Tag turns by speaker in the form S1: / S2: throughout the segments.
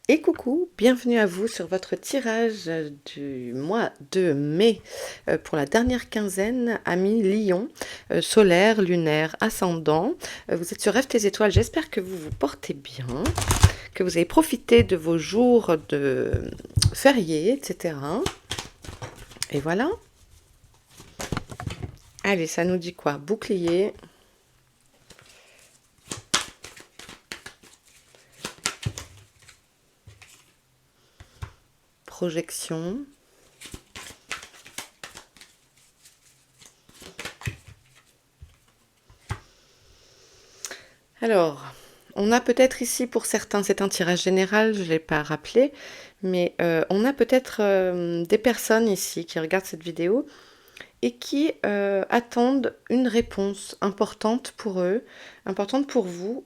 S1: Et coucou, bienvenue à vous sur votre tirage du mois de mai pour la dernière quinzaine, amis Lion, solaire, lunaire, ascendant. Vous êtes sur Rêve tes étoiles, j'espère que vous vous portez bien, que vous avez profité de vos jours de fériés, etc. Et voilà. Allez, ça nous dit quoi? Bouclier, projection. Alors, on a peut-être ici pour certains, c'est un tirage général, je ne l'ai pas rappelé, mais on a peut-être des personnes ici qui regardent cette vidéo et qui attendent une réponse importante pour eux, importante pour vous.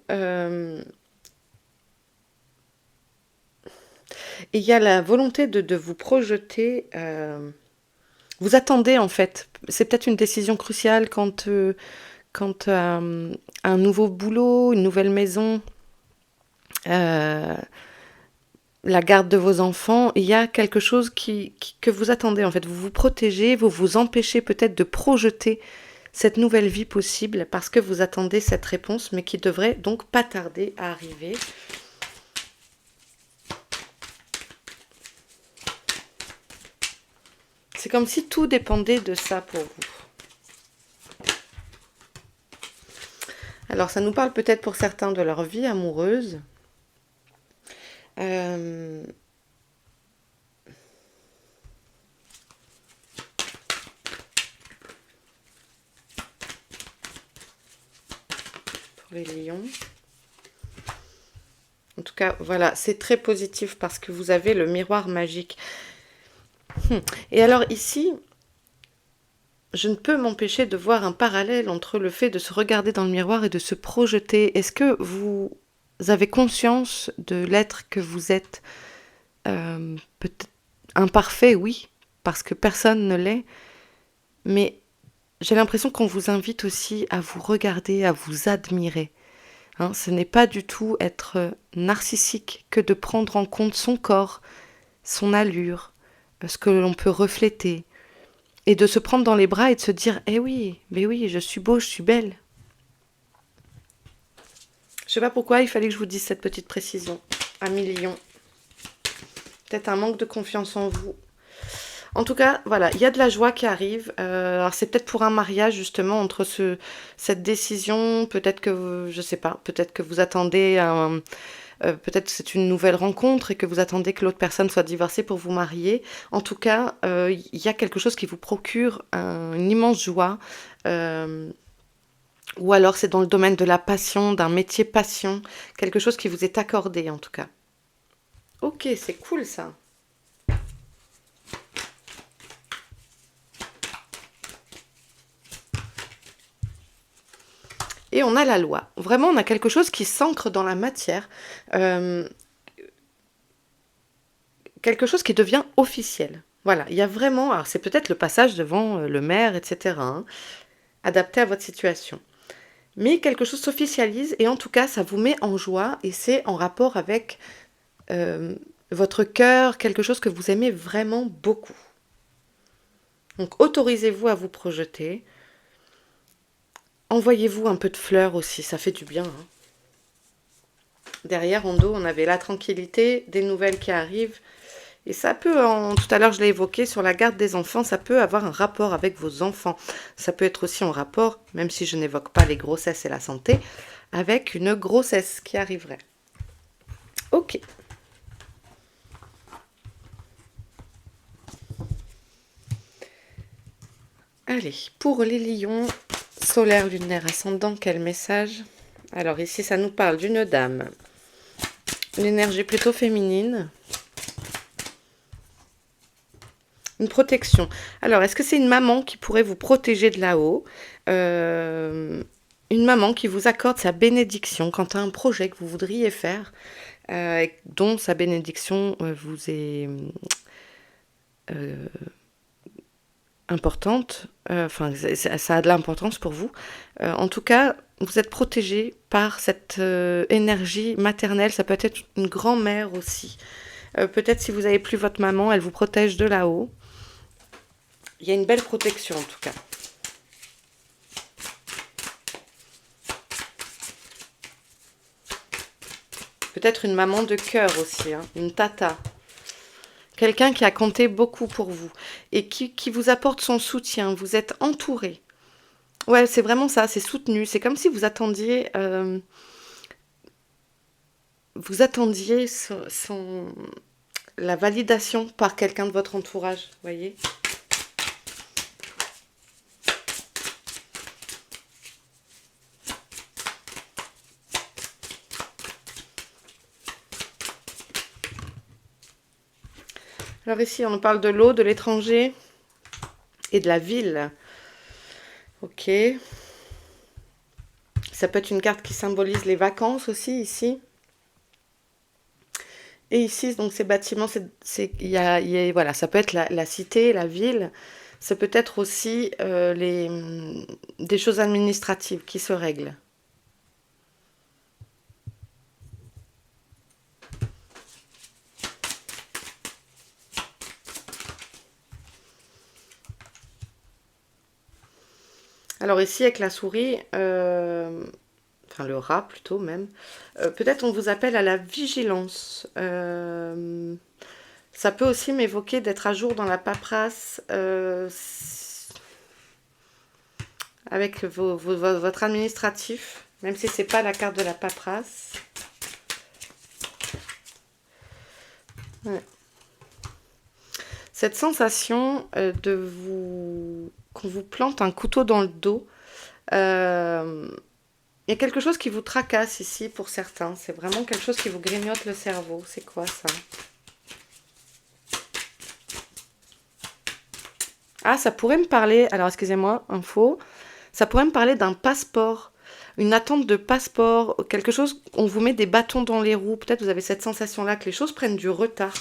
S1: Et il y a la volonté de vous projeter. Vous attendez en fait. C'est peut-être une décision cruciale quand un nouveau boulot, une nouvelle maison, euh, la garde de vos enfants, il y a quelque chose que vous attendez en fait. Vous vous protégez, vous vous empêchez peut-être de projeter cette nouvelle vie possible parce que vous attendez cette réponse, mais qui devrait donc pas tarder à arriver. C'est comme si tout dépendait de ça pour vous. Alors ça nous parle peut-être pour certains de leur vie amoureuse. Euh, pour les lions. En tout cas, voilà, c'est très positif parce que vous avez le miroir magique. Et alors ici, je ne peux m'empêcher de voir un parallèle entre le fait de se regarder dans le miroir et de se projeter. Est-ce que vous avez conscience de l'être que vous êtes? Peut-être imparfait, oui, parce que personne ne l'est, mais j'ai l'impression qu'on vous invite aussi à vous regarder, à vous admirer. Hein, ce n'est pas du tout être narcissique que de prendre en compte son corps, son allure, ce que l'on peut refléter, et de se prendre dans les bras et de se dire eh oui, mais oui, je suis beau, je suis belle. Je sais pas pourquoi il fallait que je vous dise cette petite précision. Un million. Peut-être un manque de confiance en vous. En tout cas, voilà, il y a de la joie qui arrive. Alors c'est peut-être pour un mariage justement entre cette décision. Peut-être que, je sais pas, peut-être que vous attendez peut-être que c'est une nouvelle rencontre et que vous attendez que l'autre personne soit divorcée pour vous marier. En tout cas, il y a quelque chose qui vous procure une immense joie. Euh, ou alors c'est dans le domaine de la passion, d'un métier passion, quelque chose qui vous est accordé en tout cas. Ok, c'est cool ça. Et on a la loi. Vraiment, on a quelque chose qui s'ancre dans la matière, euh, quelque chose qui devient officiel. Voilà, il y a vraiment, alors c'est peut-être le passage devant le maire, etc., hein, adapté à votre situation. Mais quelque chose s'officialise et en tout cas, ça vous met en joie et c'est en rapport avec euh, votre cœur, quelque chose que vous aimez vraiment beaucoup. Donc autorisez-vous à vous projeter. Envoyez-vous un peu de fleurs aussi, ça fait du bien. Hein. Derrière, en dos, on avait la tranquillité, des nouvelles qui arrivent. Et ça peut, tout à l'heure je l'ai évoqué, sur la garde des enfants, ça peut avoir un rapport avec vos enfants. Ça peut être aussi en rapport, même si je n'évoque pas les grossesses et la santé, avec une grossesse qui arriverait. Ok. Allez, pour les lions, solaire, lunaire, ascendant, quel message? Alors ici, ça nous parle d'une dame. L'énergie plutôt féminine. Une protection. Alors, est-ce que c'est une maman qui pourrait vous protéger de là-haut? Une maman qui vous accorde sa bénédiction quant à un projet que vous voudriez faire, dont sa bénédiction vous est importante, enfin ça a de l'importance pour vous. En tout cas, vous êtes protégé par cette énergie maternelle, ça peut être une grand-mère aussi. Peut-être si vous n'avez plus votre maman, elle vous protège de là-haut. Il y a une belle protection en tout cas. Peut-être une maman de cœur aussi, hein, une tata. Quelqu'un qui a compté beaucoup pour vous et qui vous apporte son soutien. Vous êtes entouré. Ouais, c'est vraiment ça, c'est soutenu. C'est comme si vous attendiez la validation par quelqu'un de votre entourage, vous voyez. Alors ici, on nous parle de l'eau, de l'étranger et de la ville. Ok. Ça peut être une carte qui symbolise les vacances aussi, ici. Et ici, donc ces bâtiments, voilà, ça peut être la cité, la ville. Ça peut être aussi des choses administratives qui se règlent. Alors ici, avec la souris, enfin le rat plutôt même, peut-être on vous appelle à la vigilance. Ça peut aussi m'évoquer d'être à jour dans la paperasse avec votre administratif, même si c'est pas la carte de la paperasse. Ouais. Cette sensation qu'on vous plante un couteau dans le dos. Il y a quelque chose qui vous tracasse ici pour certains. C'est vraiment quelque chose qui vous grignote le cerveau. C'est quoi ça? Ah, ça pourrait me parler, alors excusez-moi, info, ça pourrait me parler d'un passeport, une attente de passeport, quelque chose, on vous met des bâtons dans les roues, peut-être vous avez cette sensation-là que les choses prennent du retard.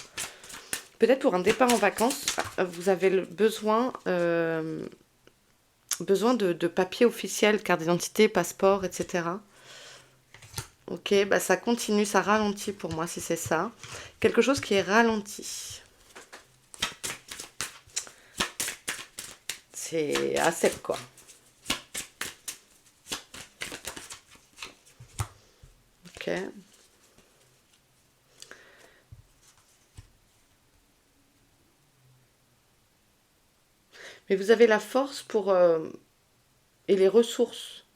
S1: Peut-être pour un départ en vacances, vous avez besoin de papiers officiels, carte d'identité, passeport, etc. Ok, bah ça continue, ça ralentit pour moi si c'est ça. Quelque chose qui est ralenti. C'est assez quoi. Ok. Mais vous avez la force et les ressources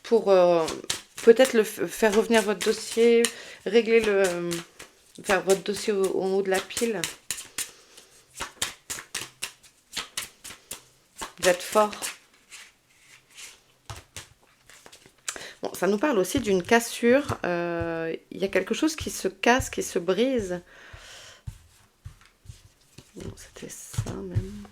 S1: pour peut-être faire revenir votre dossier, faire votre dossier au haut de la pile. Vous êtes fort. Bon, ça nous parle aussi d'une cassure. Il y a quelque chose qui se casse, qui se brise. Bon, c'était ça même.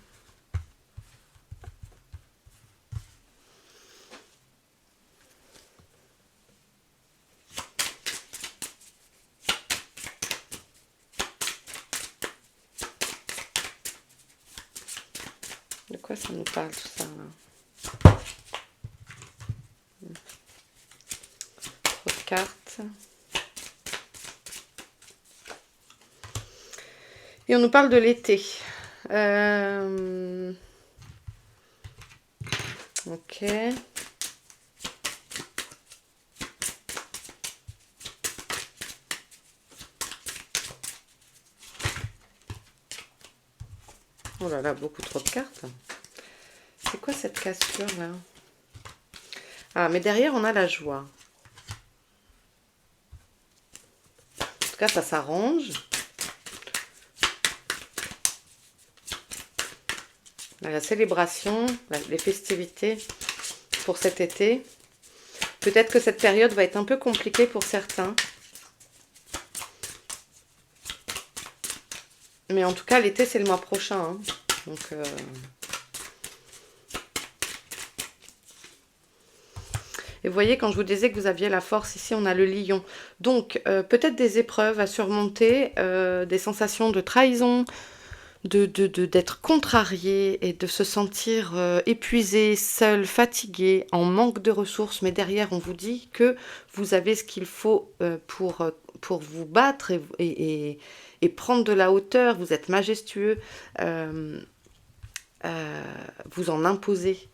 S1: De quoi ça nous parle tout ça là? Trop de cartes. Et on nous parle de l'été. Ok. Oh là là, beaucoup trop de cartes. C'est quoi cette cassure là? Ah, mais derrière on a la joie. En tout cas, ça s'arrange. La célébration, les festivités pour cet été. Peut-être que cette période va être un peu compliquée pour certains. Mais en tout cas, l'été, c'est le mois prochain. Hein. Donc, Et vous voyez, quand je vous disais que vous aviez la force, ici on a le lion. Donc peut-être des épreuves à surmonter, des sensations de trahison, d'être contrarié et de se sentir épuisé, seul, fatigué, en manque de ressources. Mais derrière, on vous dit que vous avez ce qu'il faut pour vous battre et prendre de la hauteur. Vous êtes majestueux, euh, vous en imposez.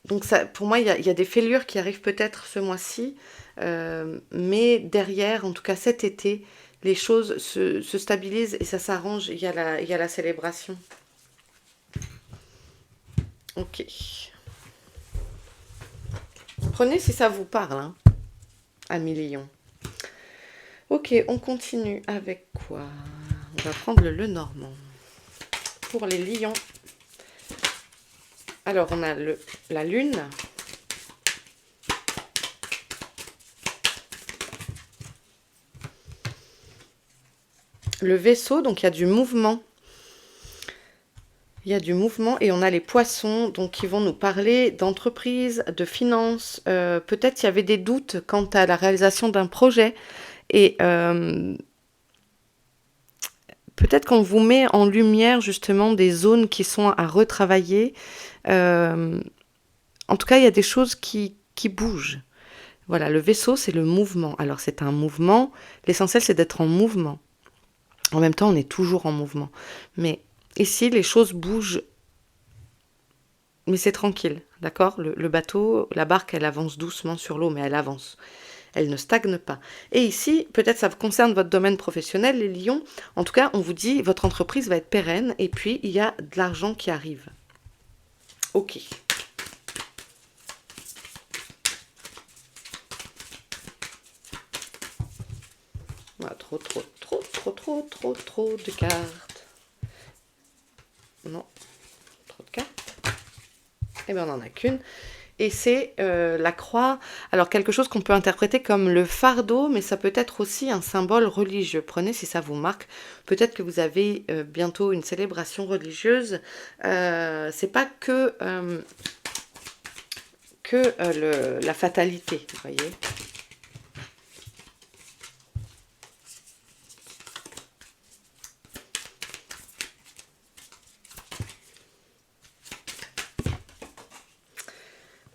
S1: Donc ça, pour moi, il y a des fêlures qui arrivent peut-être ce mois-ci, mais derrière, en tout cas cet été, les choses se stabilisent et ça s'arrange. Il y a la célébration. Ok. Prenez si ça vous parle, hein, amis lions. Ok, on continue avec quoi? On va prendre le Lenormand. Pour les lions, alors on a la lune, le vaisseau, donc il y a du mouvement. Il y a du mouvement et on a les poissons, donc qui vont nous parler d'entreprise, de finances. Peut-être il y avait des doutes quant à la réalisation d'un projet et peut-être qu'on vous met en lumière justement des zones qui sont à retravailler. Euh, En tout cas, il y a des choses qui bougent. Voilà, le vaisseau, c'est le mouvement. Alors, c'est un mouvement. L'essentiel, c'est d'être en mouvement. En même temps, on est toujours en mouvement. Mais ici, les choses bougent, mais c'est tranquille, d'accord? Le bateau, la barque, elle avance doucement sur l'eau, mais elle avance. Elle ne stagne pas. Et ici, peut-être ça concerne votre domaine professionnel, les lions. En tout cas, on vous dit, votre entreprise va être pérenne, et puis il y a de l'argent qui arrive. Ok. Voilà, trop de cartes. Non, trop de cartes. Eh bien, on n'en a qu'une. Et c'est la croix. Alors, quelque chose qu'on peut interpréter comme le fardeau, mais ça peut être aussi un symbole religieux. Prenez si ça vous marque. Peut-être que vous avez bientôt une célébration religieuse. C'est pas que la fatalité, vous voyez.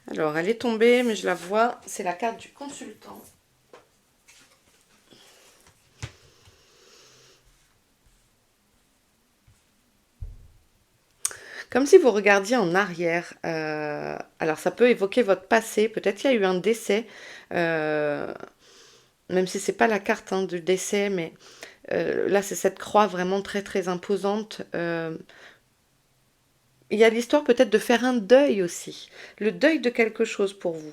S1: Alors, elle est tombée, mais je la vois. C'est la carte du consultant. Comme si vous regardiez en arrière. Alors, ça peut évoquer votre passé. Peut-être qu'il y a eu un décès. euh, Même si c'est pas la carte hein, du décès, mais là, c'est cette croix vraiment très, très imposante. Il y a l'histoire peut-être de faire un deuil aussi. Le deuil de quelque chose pour vous.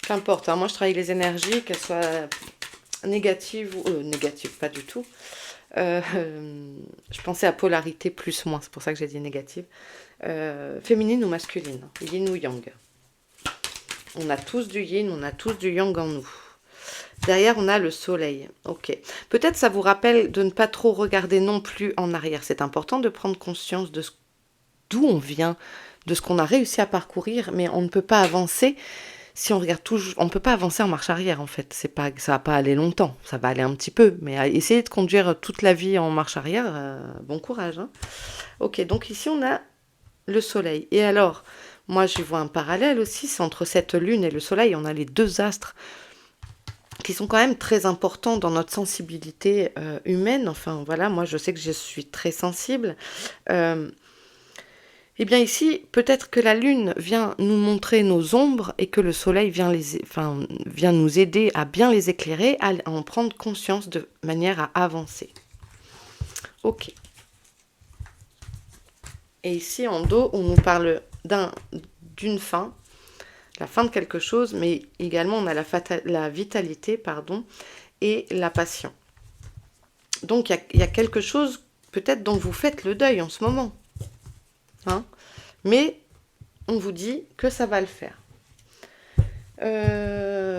S1: Qu'importe, hein, moi je travaille les énergies, qu'elles soient négatives ou... négatives, pas du tout. Euh, je pensais à polarité plus-moins, c'est pour ça que j'ai dit négative. Féminine ou masculine, yin ou yang. On a tous du yin, on a tous du yang en nous. Derrière, on a le soleil. Ok. Peut-être ça vous rappelle de ne pas trop regarder non plus en arrière. C'est important de prendre conscience de d'où on vient, de ce qu'on a réussi à parcourir, mais on ne peut pas avancer si on regarde toujours. On ne peut pas avancer en marche arrière en fait. C'est pas, ça va pas aller longtemps. Ça va aller un petit peu, mais à essayer de conduire toute la vie en marche arrière, bon courage. Hein. Ok. Donc ici on a le soleil. Et alors, moi je vois un parallèle aussi, c'est entre cette lune et le soleil. On a les deux astres qui sont quand même très importants dans notre sensibilité humaine. Enfin voilà, moi je sais que je suis très sensible. Euh, eh bien ici, peut-être que la lune vient nous montrer nos ombres et que le soleil vient nous aider à bien les éclairer, à en prendre conscience de manière à avancer. Ok. Et ici en dos, on nous parle d'une fin, la fin de quelque chose, mais également on a la vitalité, pardon, et la passion. Donc il y a quelque chose peut-être dont vous faites le deuil en ce moment. Hein, mais on vous dit que ça va le faire.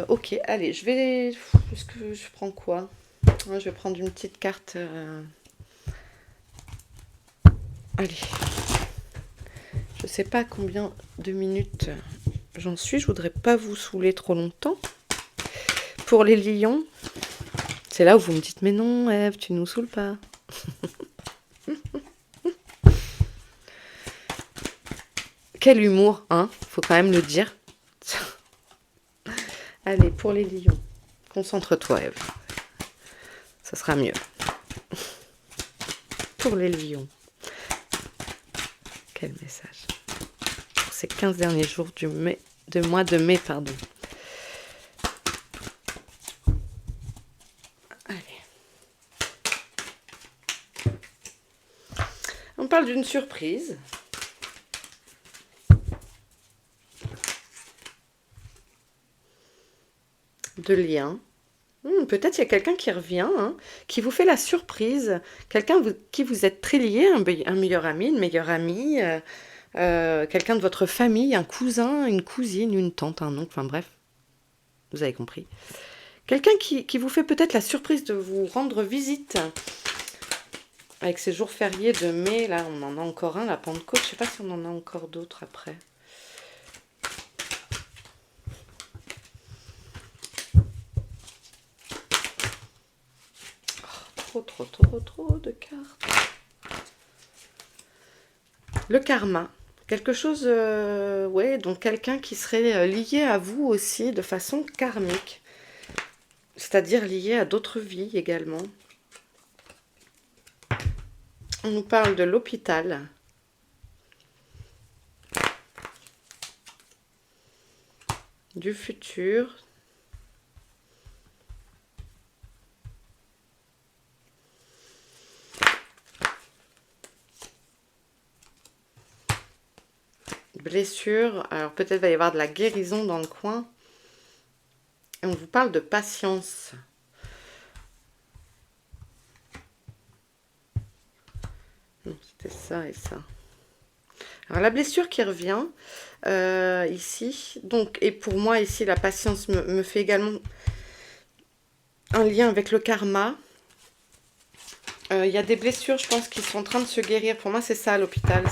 S1: Ok, allez, je vais... Est-ce que je prends quoi? Je vais prendre une petite carte. Allez, je sais pas combien de minutes j'en suis. Je voudrais pas vous saouler trop longtemps. Pour les lions, c'est là où vous me dites, mais non, Ève, tu nous saoules pas. Quel humour, hein? Faut quand même le dire. Allez, pour les lions, concentre-toi, Ève. Ça sera mieux. Pour les lions. Quel message. Pour ces 15 derniers jours du mois de mai, pardon. Allez. On parle d'une surprise. De lien. Peut-être il y a quelqu'un qui revient, hein, qui vous fait la surprise. Quelqu'un qui vous êtes très lié, un meilleur ami, une meilleure amie, quelqu'un de votre famille, un cousin, une cousine, une tante, un oncle, enfin bref, vous avez compris. Quelqu'un qui vous fait peut-être la surprise de vous rendre visite. Avec ces jours fériés de mai, là, on en a encore un, la Pentecôte. Je ne sais pas si on en a encore d'autres après. Oh, trop de cartes. Le karma. Quelque chose, ouais, donc quelqu'un qui serait lié à vous aussi de façon karmique. C'est-à-dire lié à d'autres vies également. On nous parle de l'hôpital. Du futur. Blessure. Alors peut-être va y avoir de la guérison dans le coin. Et on vous parle de patience. Non, c'était ça et ça. Alors la blessure qui revient ici. Donc, et pour moi ici, la patience me fait également un lien avec le karma. Il y a des blessures, je pense, qui sont en train de se guérir. Pour moi, c'est ça l'hôpital.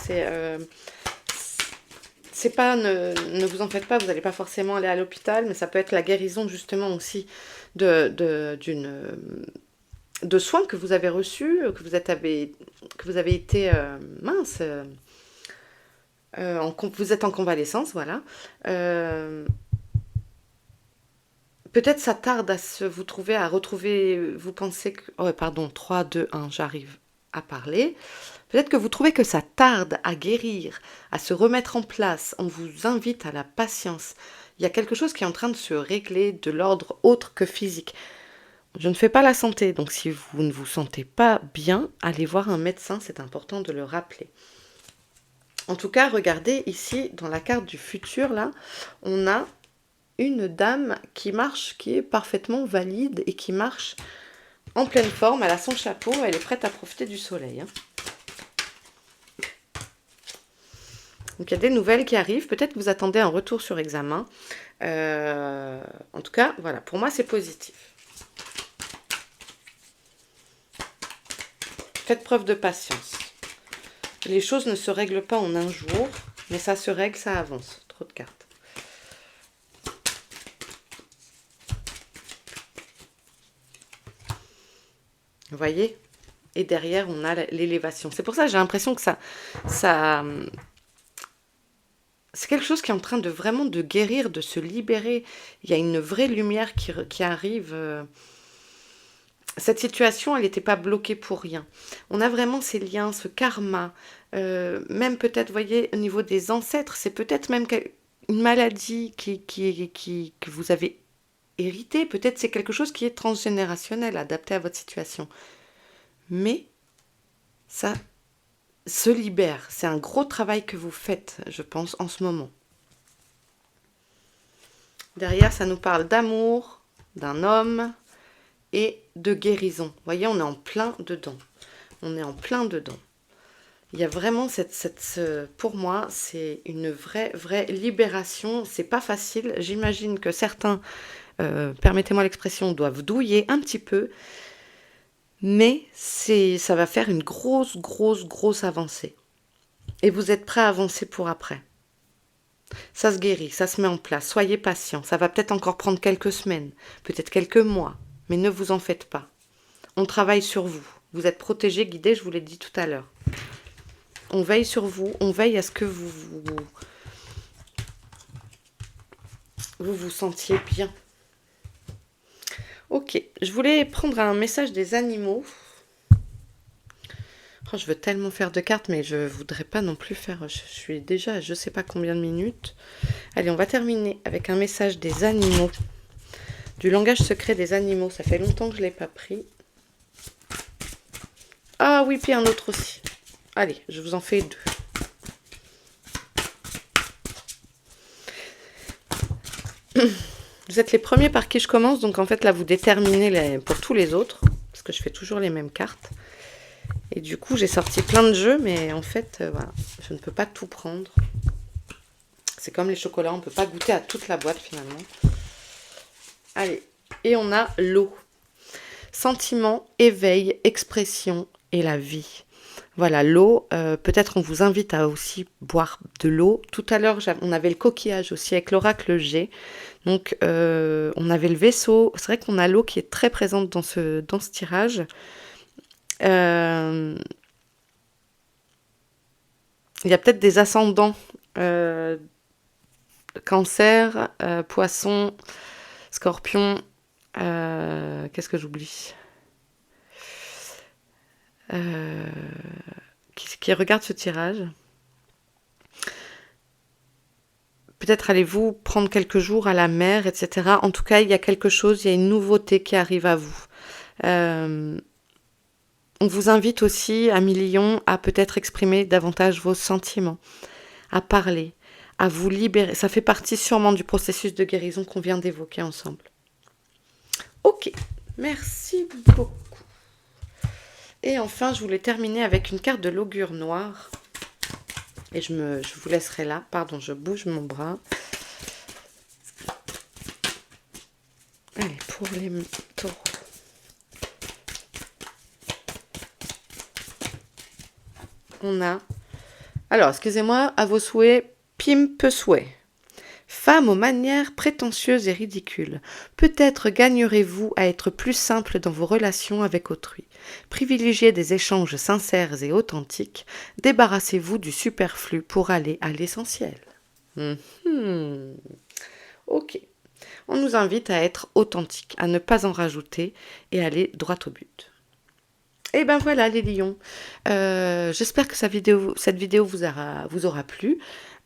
S1: C'est pas, ne vous en faites pas, vous n'allez pas forcément aller à l'hôpital, mais ça peut être la guérison justement aussi de soins que vous avez reçus, que vous avez été mince, vous êtes en convalescence, voilà. Peut-être ça tarde à vous trouver, à retrouver, vous pensez que... Oh, pardon, 3, 2, 1, j'arrive à parler. Peut-être que vous trouvez que ça tarde à guérir, à se remettre en place. On vous invite à la patience. Il y a quelque chose qui est en train de se régler de l'ordre autre que physique. Je ne fais pas la santé, donc si vous ne vous sentez pas bien, allez voir un médecin, c'est important de le rappeler. En tout cas, regardez ici, dans la carte du futur, là, on a une dame qui marche, qui est parfaitement valide et qui marche en pleine forme. Elle a son chapeau, elle est prête à profiter du soleil. Hein. Donc il y a des nouvelles qui arrivent. Peut-être que vous attendez un retour sur examen. En tout cas, voilà, pour moi c'est positif. Faites preuve de patience. Les choses ne se règlent pas en un jour, mais ça se règle, ça avance. Trop de cartes. Vous voyez? Et derrière, on a l'élévation. C'est pour ça que j'ai l'impression que ça c'est quelque chose qui est en train de vraiment de guérir, de se libérer. Il y a une vraie lumière qui arrive. Cette situation, elle n'était pas bloquée pour rien. On a vraiment ces liens, ce karma. Même peut-être, vous voyez, au niveau des ancêtres, c'est peut-être même une maladie que vous avez héritée. Peut-être c'est quelque chose qui est transgénérationnel, adapté à votre situation. Mais ça se libère. C'est un gros travail que vous faites, je pense, en ce moment. Derrière, ça nous parle d'amour, d'un homme et de guérison. Vous voyez, on est en plein dedans. On est en plein dedans. Il y a vraiment pour moi, c'est une vraie libération. C'est pas facile. J'imagine que certains, permettez-moi l'expression, doivent douiller un petit peu. Mais ça va faire une grosse avancée. Et vous êtes prêt à avancer pour après. Ça se guérit, ça se met en place. Soyez patient. Ça va peut-être encore prendre quelques semaines, peut-être quelques mois. Mais ne vous en faites pas. On travaille sur vous. Vous êtes protégé, guidé, je vous l'ai dit tout à l'heure. On veille sur vous, on veille à ce que vous sentiez bien. Ok, je voulais prendre un message des animaux. Oh, je veux tellement faire de cartes, mais je voudrais pas non plus faire... Je suis déjà à je sais pas combien de minutes. Allez, on va terminer avec un message des animaux. Du langage secret des animaux. Ça fait longtemps que je l'ai pas pris. Ah oui, puis un autre aussi. Allez, je vous en fais 2. Vous êtes les premiers par qui je commence, donc en fait là vous déterminez pour tous les autres, parce que je fais toujours les mêmes cartes. Et du coup j'ai sorti plein de jeux, mais en fait voilà, je ne peux pas tout prendre. C'est comme les chocolats, on ne peut pas goûter à toute la boîte finalement. Allez, et on a l'eau. Sentiment, éveil, expression et la vie. Voilà, l'eau, peut-être on vous invite à aussi boire de l'eau. Tout à l'heure, on avait le coquillage aussi avec l'oracle G. Donc, on avait le vaisseau. C'est vrai qu'on a l'eau qui est très présente dans ce tirage. Il y a peut-être des ascendants. Cancer, poisson, scorpion. Qu'est-ce que j'oublie ? Qui regarde ce tirage. Peut-être allez-vous prendre quelques jours à la mer, etc. En tout cas, il y a quelque chose, il y a une nouveauté qui arrive à vous. On vous invite aussi, à Million, à peut-être exprimer davantage vos sentiments, à parler, à vous libérer. Ça fait partie sûrement du processus de guérison qu'on vient d'évoquer ensemble. Ok, merci beaucoup. Et enfin, je voulais terminer avec une carte de l'augure noir. Et je vous laisserai là. Pardon, je bouge mon bras. Allez, pour les taureaux. On a... Alors, excusez-moi, à vos souhaits, pimpe souhait. Femme aux manières prétentieuses et ridicules, peut-être gagnerez-vous à être plus simple dans vos relations avec autrui. Privilégiez des échanges sincères et authentiques. Débarrassez-vous du superflu pour aller à l'essentiel. Ok. On nous invite à être authentique, à ne pas en rajouter et aller droit au but. Et ben voilà les lions. J'espère que cette vidéo vous aura plu.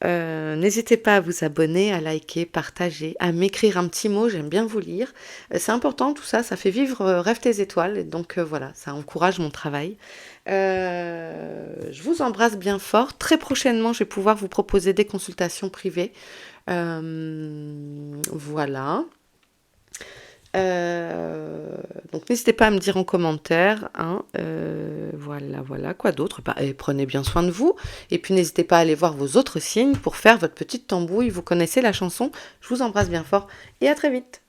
S1: N'hésitez pas à vous abonner, à liker, partager, à m'écrire un petit mot, j'aime bien vous lire. C'est important tout ça, ça fait vivre Rêve tes étoiles, et donc voilà, ça encourage mon travail. Je vous embrasse bien fort. Très prochainement, je vais pouvoir vous proposer des consultations privées. Voilà. Donc n'hésitez pas à me dire en commentaire, hein, voilà, quoi d'autre, prenez bien soin de vous, et puis n'hésitez pas à aller voir vos autres signes pour faire votre petite tambouille, vous connaissez la chanson, je vous embrasse bien fort, et à très vite.